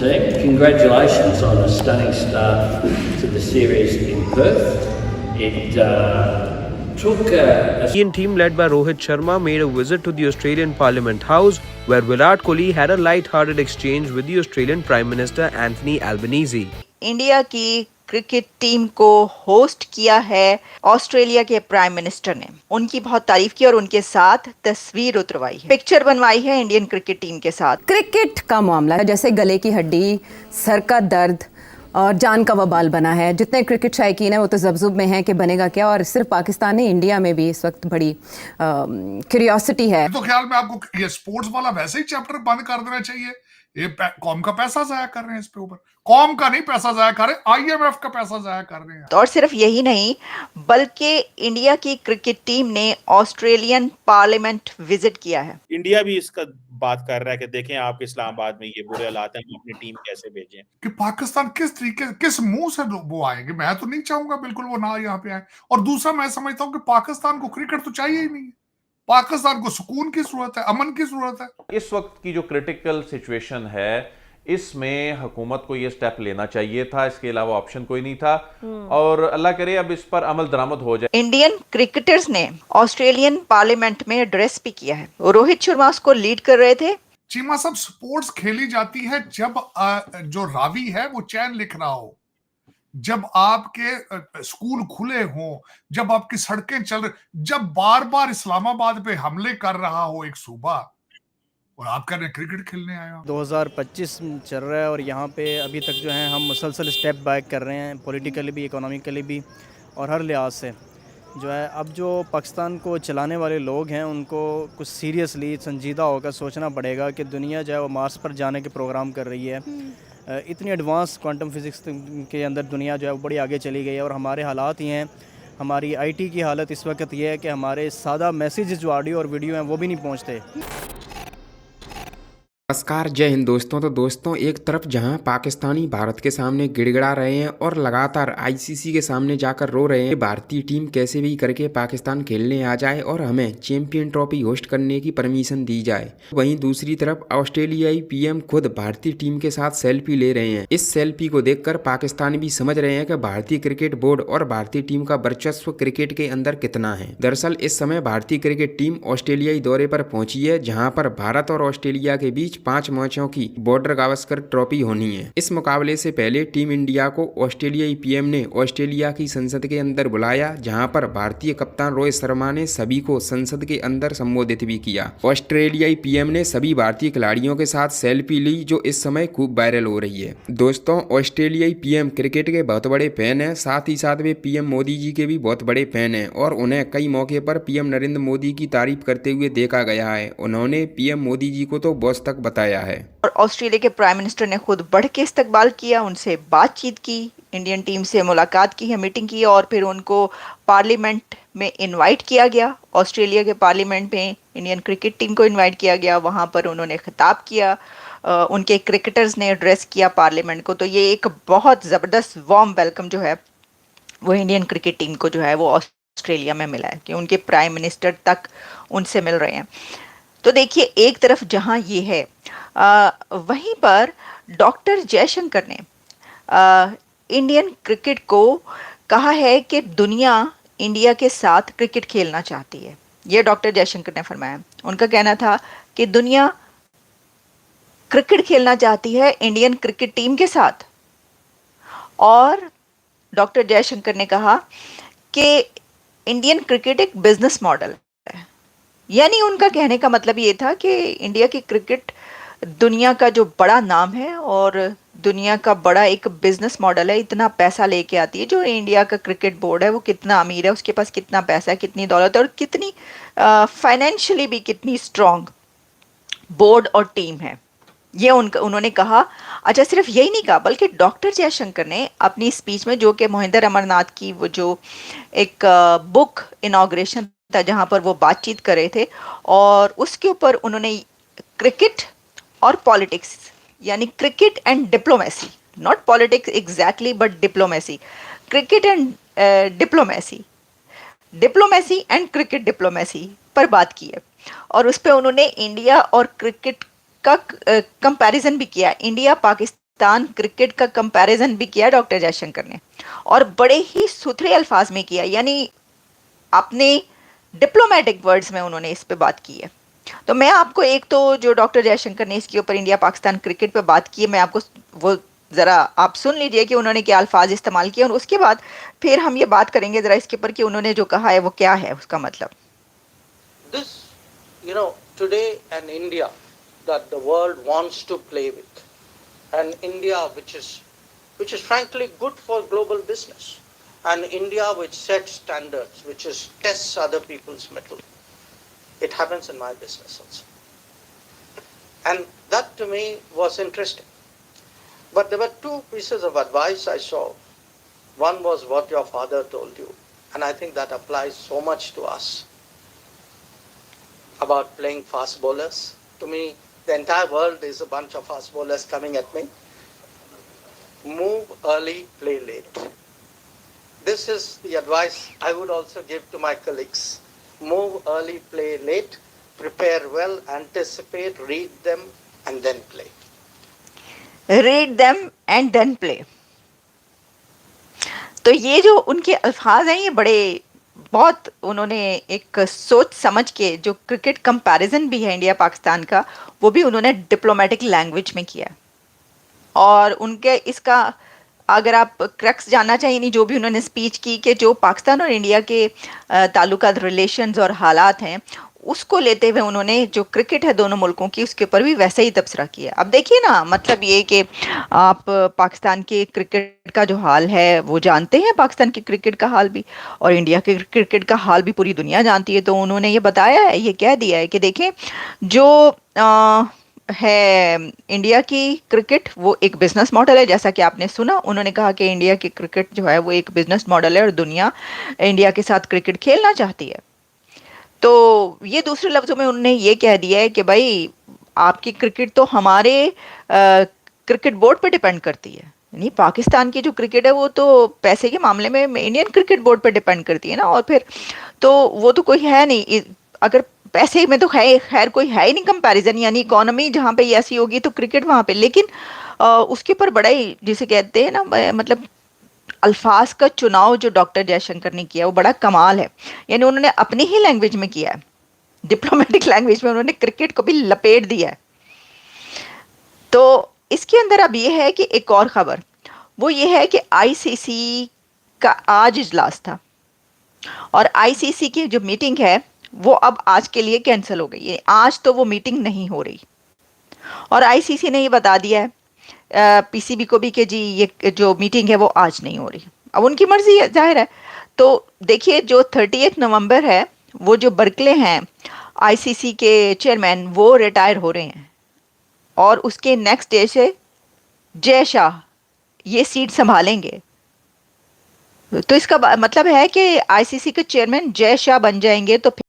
team. Congratulations on a stunning start to the series in Perth. It took a Indian team led by Rohit Sharma made a visit to the Australian Parliament House, where Virat Kohli had a light-hearted exchange with the Australian Prime Minister Anthony Albanese. India की cricket team को host किया है Australia के prime minister ने। उनकी बहुत तारीफ की और उनके साथ तस्वीर उतरवाई है, पिक्चर बनवाई है इंडियन क्रिकेट टीम के साथ। क्रिकेट का मामला जैसे गले की हड्डी, सर का दर्द और जान का वबाल बना है। जितने क्रिकेट शायकीन है वो तो ज़ब्ज़ुब में है कि बनेगा क्या, और सिर्फ पाकिस्तान नहीं, इंडिया में भी इस वक्त बड़ी क्यूरियोसिटी है। तो ख्याल में आपको ये स्पोर्ट्स वाला वैसे ही चैप्टर बंद कर देना चाहिए। ये कौम का पैसा जाया कर रहे हैं, इस पे ऊपर कौम का नहीं पैसा जाया कर रहे, आईएमएफ का पैसा जाया कर रहे हैं। और सिर्फ यही नहीं, बल्कि इंडिया की क्रिकेट टीम ने ऑस्ट्रेलियन पार्लियामेंट विजिट किया है। इंडिया भी इसका बात कर रहा है कि देखें आप इस्लामाबाद में ये बुरे हालात हैं, हम अपनी टीम कैसे भेजें। कि पाकिस्तान किस तरीके, किस मुंह से वो आएंगे। मैं तो नहीं चाहूंगा बिल्कुल वो ना यहाँ पे आए। और दूसरा, मैं समझता हूँ कि पाकिस्तान को क्रिकेट तो चाहिए ही नहीं। पाकिस्तान को सुकून की जरूरत है, अमन की जरूरत है। इस वक्त की जो क्रिटिकल सिचुएशन है, इसमें हुकूमत को ये स्टेप लेना चाहिए था, इसके अलावा ऑप्शन कोई नहीं था। और अल्लाह करे अब इस पर अमल दरामद हो जाए। इंडियन क्रिकेटर्स ने ऑस्ट्रेलियन पार्लियामेंट में एड्रेस भी किया है। रोहित शर्मा उसको लीड कर रहे थे। चीमा साहब, स्पोर्ट्स खेली जाती है जब जो रावी है वो चैन लिख रहा हो, जब आपके स्कूल खुले हों, जब आपकी सड़कें चल रही, जब बार बार इस्लामाबाद पे हमले कर रहा हो एक सूबा, और आप कह रहे हैं क्रिकेट खेलने आए हो। 2025 चल रहा है और यहाँ पे अभी तक जो है हम मुसलसल स्टेप बैक कर रहे हैं, पॉलिटिकली भी, इकोनॉमिकली भी, और हर लिहाज से जो है। अब जो पाकिस्तान को चलाने वाले लोग हैं उनको कुछ सीरियसली संजीदा होकर सोचना पड़ेगा कि दुनिया जो है वो मार्स पर जाने के प्रोग्राम कर रही है। इतनी एडवांस क्वांटम फिज़िक्स के अंदर दुनिया जो है वो बड़ी आगे चली गई है, और हमारे हालात ही हैं, हमारी आईटी की हालत इस वक्त ये है कि हमारे सादा मैसेज जो ऑडियो और वीडियो हैं वो भी नहीं पहुंचते। नमस्कार, जय हिंद दोस्तों। तो दोस्तों, एक तरफ जहां पाकिस्तानी भारत के सामने गिड़गिड़ा रहे हैं और लगातार आईसीसी के सामने जाकर रो रहे हैं कि भारतीय टीम कैसे भी करके पाकिस्तान खेलने आ जाए और हमें चैंपियन ट्रॉफी होस्ट करने की परमिशन दी जाए, वहीं दूसरी तरफ ऑस्ट्रेलियाई पीएम खुद भारतीय टीम के साथ सेल्फी ले रहे हैं। इस सेल्फी को देखकर पाकिस्तानी भी समझ रहे हैं कि भारतीय क्रिकेट बोर्ड और भारतीय टीम का वर्चस्व क्रिकेट के अंदर कितना है। दरअसल इस समय भारतीय क्रिकेट टीम ऑस्ट्रेलियाई दौरे पर पहुंची है, जहां पर भारत और ऑस्ट्रेलिया के बीच 5 मैचों की बॉर्डर गावस्कर ट्रॉफी होनी है। इस मुकाबले से पहले टीम इंडिया को ऑस्ट्रेलियाई पीएम ने ऑस्ट्रेलिया की संसद के अंदर बुलाया, जहां पर भारतीय कप्तान रोहित शर्मा ने सभी को संसद के अंदर संबोधित भी किया। ऑस्ट्रेलियाई पीएम ने सभी भारतीय खिलाड़ियों के साथ सेल्फी ली, जो इस समय खूब वायरल हो रही है। दोस्तों, ऑस्ट्रेलियाई पीएम क्रिकेट के बहुत बड़े फैन है, साथ ही साथ वे पीएम मोदी जी के भी बहुत बड़े फैन है, और उन्हें कई मौके पर पीएम नरेंद्र मोदी की तारीफ करते हुए देखा गया है। उन्होंने पीएम मोदी जी को तो बॉस तक बताया है। और ऑस्ट्रेलिया के प्राइम मिनिस्टर ने खुद बढ़ के इस्तकबाल किया, उनसे बातचीत की, इंडियन टीम से मुलाकात की है, मीटिंग की, और फिर उनको पार्लियामेंट में इनवाइट किया गया। ऑस्ट्रेलिया के पार्लियामेंट में इंडियन क्रिकेट टीम को इनवाइट किया गया, वहाँ पर उन्होंने खिताब किया, उनके क्रिकेटर्स ने एड्रेस किया पार्लियामेंट को। तो ये एक बहुत ज़बरदस्त वार्म वेलकम जो है वो इंडियन क्रिकेट टीम को जो है वो ऑस्ट्रेलिया में मिला है, कि उनके प्राइम मिनिस्टर तक उनसे मिल रहे हैं। तो देखिए, एक तरफ जहां ये है, वहीं पर डॉक्टर जयशंकर ने इंडियन क्रिकेट को कहा है कि दुनिया इंडिया के साथ क्रिकेट खेलना चाहती है। ये डॉक्टर जयशंकर ने फरमाया। उनका कहना था कि दुनिया क्रिकेट खेलना चाहती है इंडियन क्रिकेट टीम के साथ। और डॉक्टर जयशंकर ने कहा कि इंडियन क्रिकेट एक बिजनेस मॉडल है। यानी उनका कहने का मतलब ये था कि इंडिया की क्रिकेट दुनिया का जो बड़ा नाम है और दुनिया का बड़ा एक बिजनेस मॉडल है, इतना पैसा लेके आती है। जो इंडिया का क्रिकेट बोर्ड है वो कितना अमीर है, उसके पास कितना पैसा है, कितनी दौलत है, और कितनी फाइनेंशियली भी कितनी स्ट्रॉन्ग बोर्ड और टीम है, ये उन्होंने कहा। अच्छा, सिर्फ यही नहीं कहा, बल्कि डॉक्टर जयशंकर ने अपनी स्पीच में, जो कि मोहिंदर अमरनाथ की वो जो एक बुक इनॉग्रेशन था जहाँ पर वो बातचीत कर रहे थे, और उसके ऊपर उन्होंने क्रिकेट और पॉलिटिक्स, यानी cricket and diplomacy, not politics exactly but diplomacy, cricket and diplomacy, diplomacy and cricket diplomacy पर बात की है। और उस पर उन्होंने इंडिया और क्रिकेट का कंपैरिजन भी किया, इंडिया पाकिस्तान पाकिस्तान क्रिकेट का कंपैरिजन भी किया डॉक्टर जयशंकर ने, और बड़े ही सुथरे अल्फाज में किया, यानी अपने डिप्लोमेटिक वर्ड्स में उन्होंने इस पे बात की है। तो मैं आपको एक तो जो डॉक्टर जयशंकर ने इसके ऊपर इंडिया पाकिस्तान क्रिकेट पे बात की है, मैं आपको वो ज़रा आप सुन लीजिए कि उन्होंने क्या अल्फाज इस्तेमाल किए, और उसके बाद फिर हम ये बात करेंगे ज़रा इसके ऊपर कि उन्होंने जो कहा है वो क्या है उसका मतलब। This, today an India that the world wants to play with, an India which is frankly good for global business, an India which sets standards, which tests other people's mettle. It happens in my business also. And that to me was interesting. But there were two pieces of advice I saw. One was what your father told you, and I think that applies so much to us, about playing fast bowlers. To me, the entire world is a bunch of fast bowlers coming at me. Move early, play late. This is the advice I would also give to my colleagues. Move early, play late, prepare well, anticipate, read them, and then play. Read them and then play. तो ये जो उनके अल्फाज हैं ये बड़े बहुत उन्होंने एक सोच समझ के, जो क्रिकेट कंपैरिजन भी है इंडिया पाकिस्तान का, वो भी उन्होंने डिप्लोमेटिक लैंग्वेज में किया। और उनके इसका अगर आप क्रक्स जानना चाहिए, नहीं जो भी उन्होंने स्पीच की कि जो पाकिस्तान और इंडिया के ताल्लुकात, रिलेशंस और हालात हैं, उसको लेते हुए उन्होंने जो क्रिकेट है दोनों मुल्कों की उसके ऊपर भी वैसे ही तबसरा किया। अब देखिए ना, मतलब ये कि आप पाकिस्तान के क्रिकेट का जो हाल है वो जानते हैं, पाकिस्तान के क्रिकेट का हाल भी, और इंडिया के क्रिकेट का हाल भी पूरी दुनिया जानती है। तो उन्होंने ये बताया है, ये कह दिया है कि देखें जो है इंडिया की क्रिकेट वो एक बिजनेस मॉडल है। जैसा कि आपने सुना, उन्होंने कहा कि इंडिया की क्रिकेट जो है वो एक बिजनेस मॉडल है और दुनिया इंडिया के साथ क्रिकेट खेलना चाहती है। तो ये दूसरे लफ्ज़ों में उन्होंने ये कह दिया है कि भाई आपकी क्रिकेट तो हमारे क्रिकेट बोर्ड पे डिपेंड करती है, यानी पाकिस्तान की जो क्रिकेट है वो तो पैसे के मामले में इंडियन क्रिकेट बोर्ड पे डिपेंड करती है ना। और फिर तो वो तो कोई है नहीं, अगर पैसे में तो खैर कोई है ही नहीं कंपैरिजन, यानी इकोनॉमी जहाँ पे ऐसी होगी तो क्रिकेट वहाँ पे। लेकिन उसके ऊपर बड़ा ही जिसे कहते हैं ना, मतलब अल्फाज का चुनाव जो डॉक्टर जयशंकर ने किया वो बड़ा कमाल है। यानी उन्होंने अपनी ही लैंग्वेज में किया है, डिप्लोमेटिक लैंग्वेज में उन्होंने क्रिकेट को भी लपेट दिया है। तो इसके अंदर अब ये है कि एक और खबर वो ये है कि आईसीसी का आज इजलास था, और आईसीसी की जो मीटिंग है वो अब आज के लिए कैंसिल हो गई है। आज तो वो मीटिंग नहीं हो रही, और आईसीसी ने ये बता दिया है पीसीबी को भी कि जी ये जो मीटिंग है वो आज नहीं हो रही। अब उनकी मर्जी है, जाहिर है। तो देखिए जो 30 नवंबर है, वो जो बर्कले हैं आईसीसी के चेयरमैन वो रिटायर हो रहे हैं, और उसके नेक्स्ट डे से जय शाह ये सीट संभालेंगे। तो इसका मतलब है कि आईसीसी के चेयरमैन जय शाह बन जाएंगे। तो